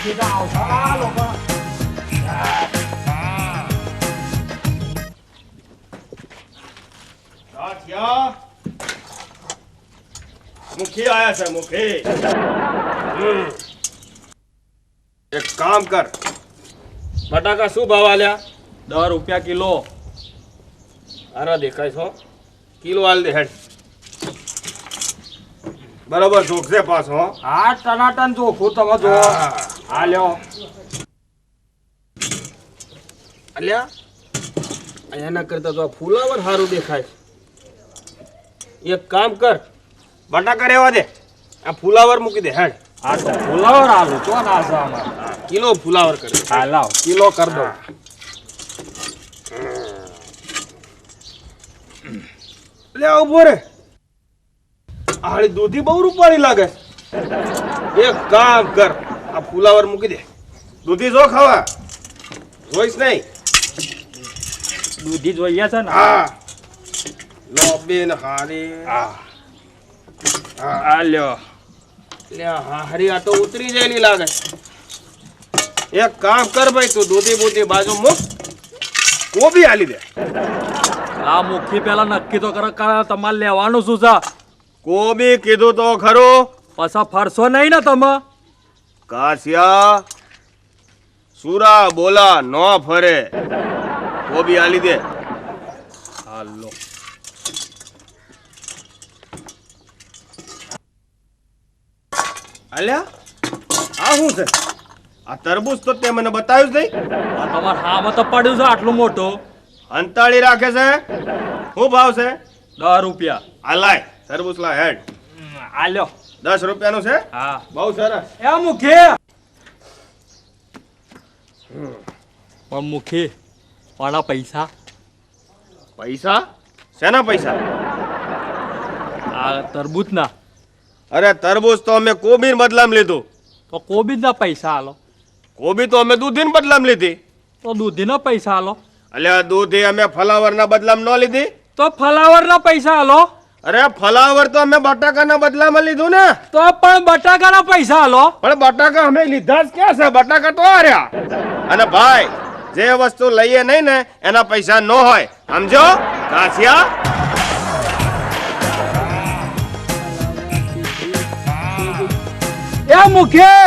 સીધા આવતા લોકો मुखी आया છે मुखी एक काम कर बटाका શું ભાવ આલ્યા 10 રૂપિયા કિલો આરા દેખાય છો કિલો આલ દે હેડ બરાબર જોખશે પાછો હા ટનાટન ચોખ્ખું તમે જો આ લ્યો આલ્યા એના કરતા તો ફુલાવર સારું દેખાય એક કામ કર બટાકા રેવા દે આ ફુલાવર મૂકી દે હેડ આ તો ફુલાવર આલુ તો ના છે અમાર કિલો ફુલાવર કરે હા લાવ કિલો કર દો લે ઉભો રે આળી દૂધી બહુ રૂપાળી લાગે એક કામ કર આ ફુલાવર મૂકી દે દૂધી જો ખાવા જોઈશ નહીં દૂધી જોઈએ છે ને હા લો બેન હારી હા આ લ્યો લે હારી આ તો ઉતરી જાયલી લાગે એક કામ કર ભાઈ તું દૂધી બૂધી બાજુ મૂક કોબી આલી દે આ મુખી પેલા નક્કી તો કરો કે તમારે લેવાનું શું છે કોબી કીધું તો ખરું પાછા ફરશો નહીં ને તમે કાસિયા સુરા બોલા નો ફરે કોબી આલી દે હાલો આલ્યા આ શું છે આ તરબૂચ તો તે મને બતાવ્યું જ નહીં આ તમારે હામાં તો પડ્યું છે આટલું મોટું અંતાળી રાખે છે શું ભાવ છે 10 રૂપિયા આ લાય તરબૂચ લાય હેડ આ લ્યો 10 રૂપિયાનું છે હા બહુ સરસ એ મુખી પણ મુખી વાળા પૈસા પૈસા શેના પૈસા આ તરબૂચ ના અરે તરબૂચ તો અમે કોબી બદલામ લીધું તો કોબીજ ના પૈસા આલો કોબી તો અમે દૂધી બદલામ લીધી તો દૂધી ના પૈસા આલો અલ્યા દૂધી અમે ફલાવર ના બદલામ ન લીધી તો ફલાવર ના પૈસા આલો અરે ફલાવર તો અમે બટાકાના બદલામાં લીધું ને તો પણ બટાકા ના પૈસા આલો પણ બટાકા અમે લીધા જ ક્યાં છે બટાકા તો આ રહ્યા અને ભાઈ જે વસ્તુ લઈએ નહીં ને એના પૈસા ન હોય સમજો કાસિયા એ મુખી